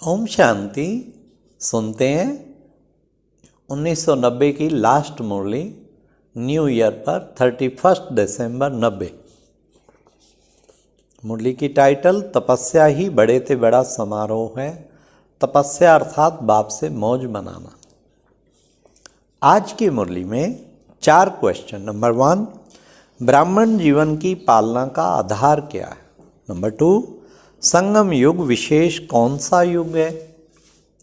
ओम शांति। सुनते हैं 1990 की लास्ट मुरली न्यू ईयर पर 31 दिसंबर 90। मुरली की टाइटल तपस्या ही बड़े से बड़ा समारोह है। तपस्या अर्थात बाप से मौज मनाना। आज की मुरली में 4 क्वेश्चन। नंबर 1, ब्राह्मण जीवन की पालना का आधार क्या है। नंबर 2, संगम युग विशेष कौन सा युग है।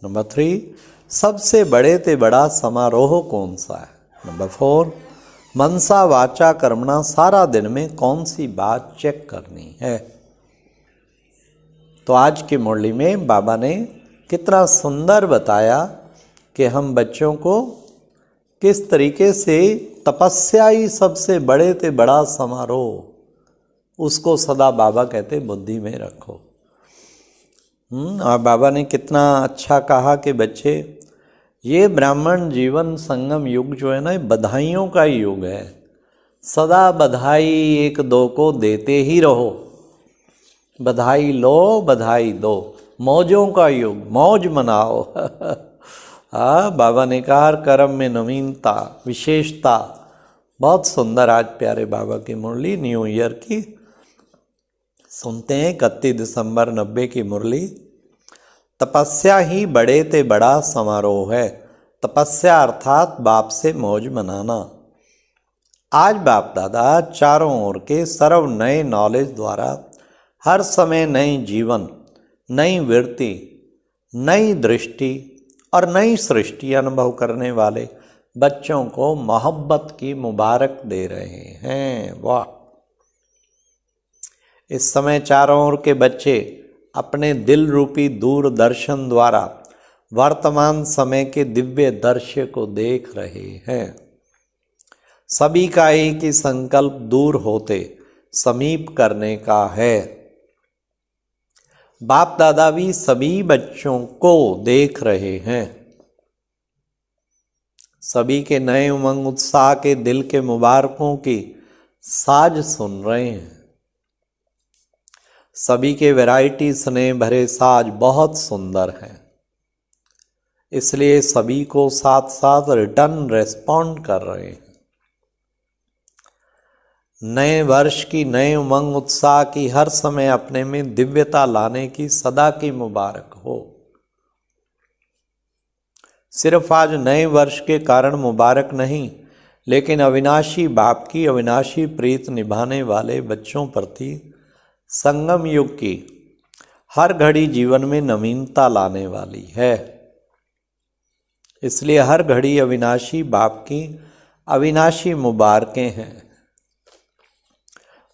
नंबर 3, सबसे बड़े से बड़ा समारोह कौन सा है। नंबर 4, मनसा वाचा कर्मणा सारा दिन में कौन सी बात चेक करनी है। तो आज की मुरली में बाबा ने कितना सुंदर बताया कि हम बच्चों को किस तरीके से तपस्या ही सबसे बड़े से बड़ा समारोह, उसको सदा बाबा कहते बुद्धि में रखो। और बाबा ने कितना अच्छा कहा कि बच्चे, ये ब्राह्मण जीवन संगम युग जो है ना, ये बधाइयों का युग है। सदा बधाई एक दो को देते ही रहो। बधाई लो, बधाई दो। मौजों का युग, मौज मनाओ। हाँ, बाबा ने कहा कर्म में नवीनता, विशेषता। बहुत सुंदर आज प्यारे बाबा की मुरली न्यू ईयर की सुनते हैं। 31 दिसंबर 90 की मुरली। तपस्या ही बड़े ते बड़ा समारोह है। तपस्या अर्थात बाप से मौज मनाना। आज बाप दादा चारों ओर के सर्व नए नॉलेज द्वारा हर समय नई जीवन, नई वृत्ति, नई दृष्टि और नई सृष्टि अनुभव करने वाले बच्चों को मोहब्बत की मुबारक दे रहे हैं। वाह! इस समय चारों ओर के बच्चे अपने दिल रूपी दूरदर्शन द्वारा वर्तमान समय के दिव्य दृश्य को देख रहे हैं। सभी का एक ही संकल्प दूर होते समीप करने का है। बाप दादा भी सभी बच्चों को देख रहे हैं। सभी के नए उमंग उत्साह के दिल के मुबारकों की साज सुन रहे हैं। सभी के वैरायटी स्नेह भरे साज बहुत सुंदर हैं, इसलिए सभी को साथ साथ रिटर्न रेस्पॉन्ड कर रहे हैं। नए वर्ष की नए उमंग उत्साह की हर समय अपने में दिव्यता लाने की सदा की मुबारक हो। सिर्फ आज नए वर्ष के कारण मुबारक नहीं, लेकिन अविनाशी बाप की अविनाशी प्रीत निभाने वाले बच्चों प्रति संगम युग की हर घड़ी जीवन में नवीनता लाने वाली है। इसलिए हर घड़ी अविनाशी बाप की अविनाशी मुबारकें हैं।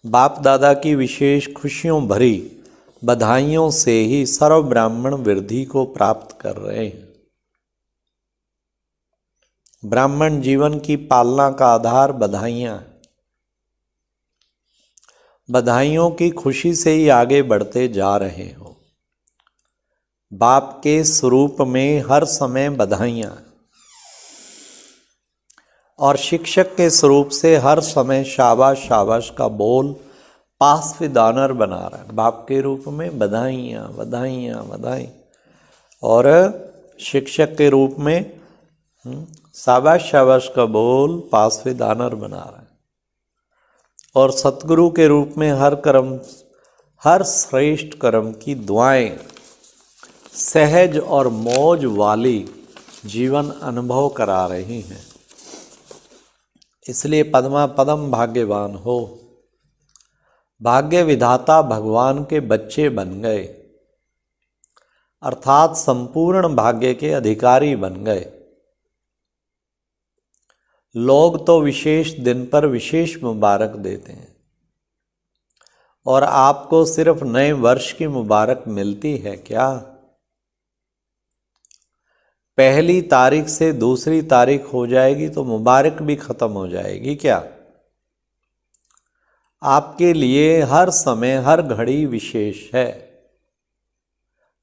बाप दादा की विशेष खुशियों भरी बधाइयों से ही सर्व ब्राह्मण वृद्धि को प्राप्त कर रहे हैं। ब्राह्मण जीवन की पालना का आधार बधाइयाँ। बधाइयों की खुशी से ही आगे बढ़ते जा रहे हो। बाप के स्वरूप में हर समय बधाइयाँ, और शिक्षक के स्वरूप से हर समय शाबाश शाबाश का बोल पास विद ऑनर बना रहा है। बाप के रूप में बधाइयाँ बधाइयाँ बधाई, और शिक्षक के रूप में शाबाश शाबाश का बोल पास विद ऑनर बना रहा है। और सतगुरु के रूप में हर श्रेष्ठ कर्म की दुआएं सहज और मौज वाली जीवन अनुभव करा रही हैं। इसलिए पद्मा पदम भाग्यवान हो। भाग्य विधाता भगवान के बच्चे बन गए, अर्थात संपूर्ण भाग्य के अधिकारी बन गए। लोग तो विशेष दिन पर विशेष मुबारक देते हैं, और आपको सिर्फ नए वर्ष की मुबारक मिलती है क्या? पहली तारीख से दूसरी तारीख हो जाएगी तो मुबारक भी खत्म हो जाएगी क्या? आपके लिए हर समय हर घड़ी विशेष है।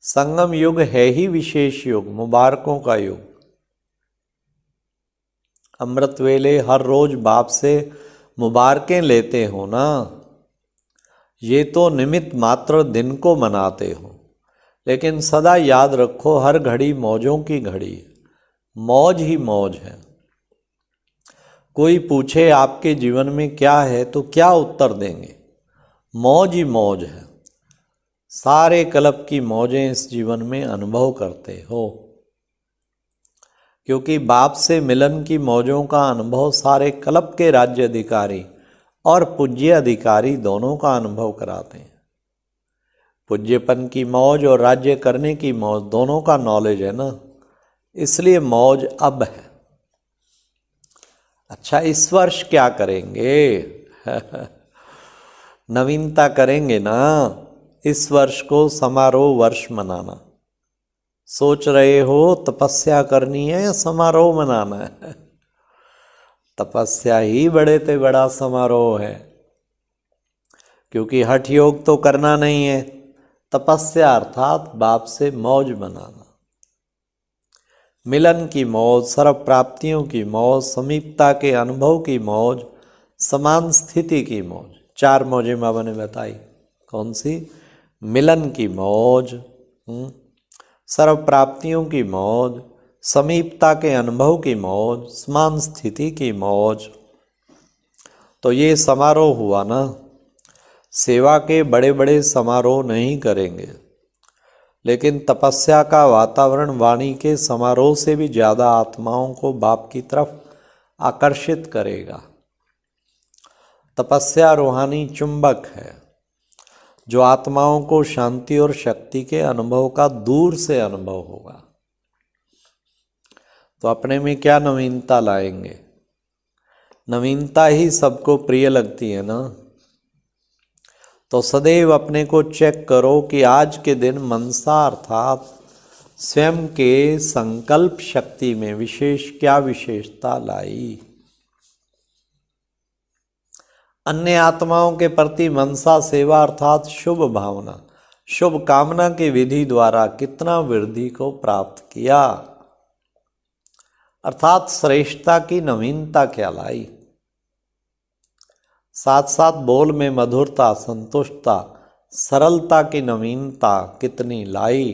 संगम युग है ही विशेष युग, मुबारकों का युग। अमृत वेले हर रोज बाप से मुबारकें लेते हो ना, ये तो निमित्त मात्र दिन को मनाते हो। लेकिन सदा याद रखो हर घड़ी मौजों की घड़ी है, मौज ही मौज है। कोई पूछे आपके जीवन में क्या है तो क्या उत्तर देंगे? मौज ही मौज है। सारे कल्प की मौजें इस जीवन में अनुभव करते हो, क्योंकि बाप से मिलन की मौजों का अनुभव सारे कल्प के राज्य अधिकारी और पूज्य अधिकारी दोनों का अनुभव कराते हैं। पूज्यपन की मौज और राज्य करने की मौज दोनों का नॉलेज है ना, इसलिए मौज अब है। अच्छा, इस वर्ष क्या करेंगे? नवीनता करेंगे ना। इस वर्ष को समारोह वर्ष मनाना। सोच रहे हो तपस्या करनी है या समारोह मनाना है? तपस्या ही बड़े से बड़ा समारोह है, क्योंकि हठ योग तो करना नहीं है। तपस्या अर्थात बाप से मौज मनाना। मिलन की मौज, सर्व प्राप्तियों की मौज, समीपता के अनुभव की मौज, समान स्थिति की मौज। 4 मौजें बाबा ने बताई। कौन सी? मिलन की मौज, सर्व प्राप्तियों की मौज, समीपता के अनुभव की मौज, समान स्थिति की मौज। तो ये समारोह हुआ ना। सेवा के बड़े बड़े समारोह नहीं करेंगे, लेकिन तपस्या का वातावरण वाणी के समारोह से भी ज़्यादा आत्माओं को बाप की तरफ आकर्षित करेगा। तपस्या रूहानी चुंबक है, जो आत्माओं को शांति और शक्ति के अनुभव का दूर से अनुभव होगा। तो अपने में क्या नवीनता लाएंगे? नवीनता ही सबको प्रिय लगती है ना। तो सदैव अपने को चेक करो कि आज के दिन मनसा अर्थात स्वयं के संकल्प शक्ति में विशेष क्या विशेषता लाई। अन्य आत्माओं के प्रति मनसा सेवा अर्थात शुभ भावना, शुभ कामना की विधि द्वारा कितना वृद्धि को प्राप्त किया, अर्थात श्रेष्ठता की नवीनता क्या लाई। साथ साथ बोल में मधुरता, संतुष्टता, सरलता की नवीनता कितनी लाई।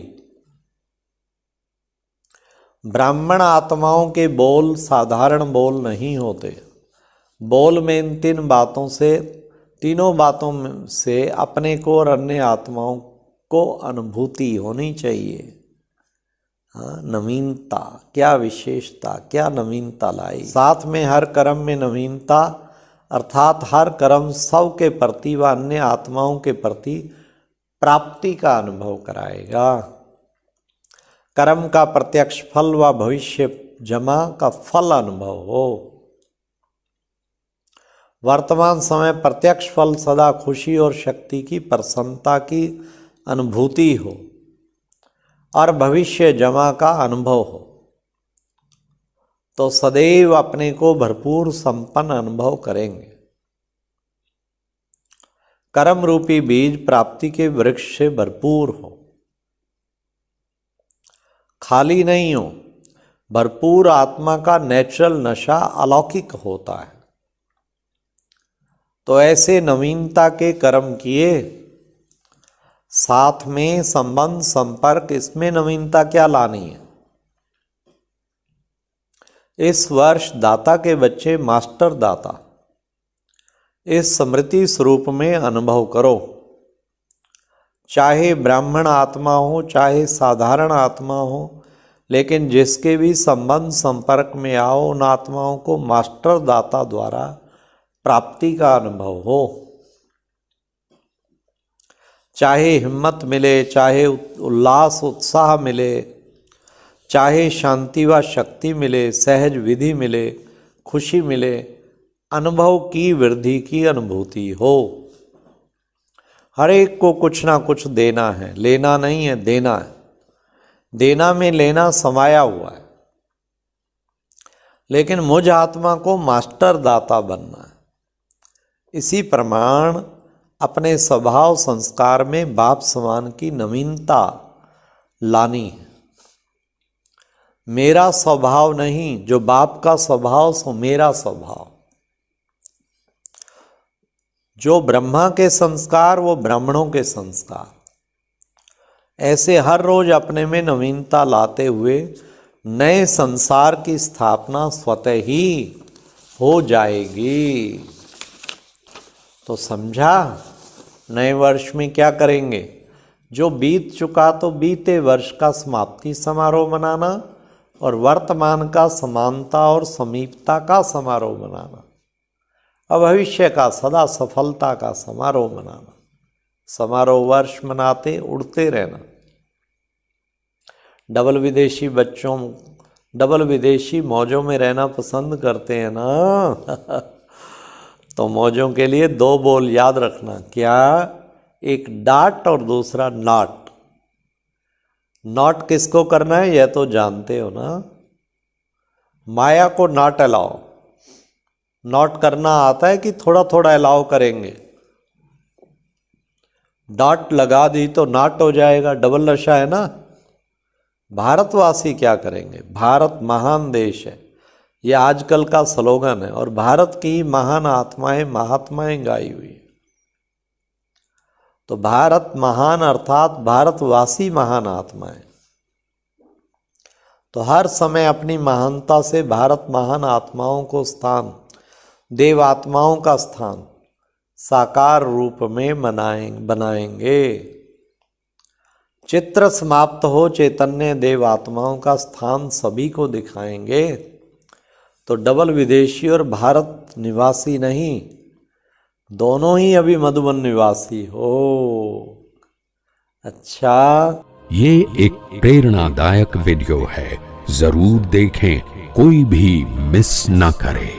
ब्राह्मण आत्माओं के बोल साधारण बोल नहीं होते। बोल में इन तीनों बातों से अपने को और अन्य आत्माओं को अनुभूति होनी चाहिए। हाँ, नवीनता, क्या विशेषता, क्या नवीनता लाई। साथ में हर कर्म में नवीनता, अर्थात हर कर्म सब के प्रति व अन्य आत्माओं के प्रति प्राप्ति का अनुभव कराएगा। कर्म का प्रत्यक्ष फल व भविष्य जमा का फल अनुभव हो। वर्तमान समय प्रत्यक्ष फल सदा खुशी और शक्ति की प्रसन्नता की अनुभूति हो और भविष्य जमा का अनुभव हो, तो सदैव अपने को भरपूर संपन्न अनुभव करेंगे। कर्म रूपी बीज प्राप्ति के वृक्ष से भरपूर हो, खाली नहीं हो। भरपूर आत्मा का नेचुरल नशा अलौकिक होता है। तो ऐसे नवीनता के कर्म किए, साथ में संबंध संपर्क, इसमें नवीनता क्या लानी है। इस वर्ष दाता के बच्चे मास्टर दाता इस स्मृति स्वरूप में अनुभव करो। चाहे ब्राह्मण आत्मा हो, चाहे साधारण आत्मा हो, लेकिन जिसके भी संबंध संपर्क में आओ, उन आत्माओं को मास्टर दाता द्वारा प्राप्ति का अनुभव हो। चाहे हिम्मत मिले, चाहे उल्लास उत्साह मिले, चाहे शांति व शक्ति मिले, सहज विधि मिले, खुशी मिले, अनुभव की वृद्धि की अनुभूति हो। हर एक को कुछ ना कुछ देना है, लेना नहीं है, देना है। देना में लेना समाया हुआ है, लेकिन मुझ आत्मा को मास्टर दाता बनना है। इसी प्रमाण अपने स्वभाव संस्कार में बाप समान की नवीनता लानी है। मेरा स्वभाव नहीं, जो बाप का स्वभाव सो मेरा स्वभाव। जो ब्रह्मा के संस्कार वो ब्राह्मणों के संस्कार। ऐसे हर रोज अपने में नवीनता लाते हुए नए संसार की स्थापना स्वतः ही हो जाएगी। तो समझा, नए वर्ष में क्या करेंगे? जो बीत चुका तो बीते वर्ष का समाप्ति समारोह मनाना, और वर्तमान का समानता और समीपता का समारोह मनाना, और भविष्य का सदा सफलता का समारोह मनाना। समारोह वर्ष मनाते उड़ते रहना। डबल विदेशी मौजों में रहना पसंद करते हैं ना तो मौजों के लिए 2 बोल याद रखना। क्या? एक डाट और दूसरा नॉट। नॉट किसको करना है यह तो जानते हो ना। माया को नॉट अलाउ। नॉट करना आता है कि थोड़ा थोड़ा अलाउ करेंगे। डॉट लगा दी तो नॉट हो जाएगा, डबल नशा है ना। भारतवासी क्या करेंगे? भारत महान देश है, ये आजकल का स्लोगन है, और भारत की महान आत्माएं महात्माएं गाई हुई है। तो भारत महान अर्थात भारतवासी महान आत्माएं। तो हर समय अपनी महानता से भारत महान आत्माओं को स्थान, देव आत्माओं का स्थान साकार रूप में बनाएंगे। चित्र समाप्त हो, चैतन्य देव आत्माओं का स्थान सभी को दिखाएंगे। तो डबल विदेशी और भारत निवासी नहीं, दोनों ही अभी मधुबन निवासी हो। अच्छा, ये एक प्रेरणादायक वीडियो है, जरूर देखें, कोई भी मिस ना करे।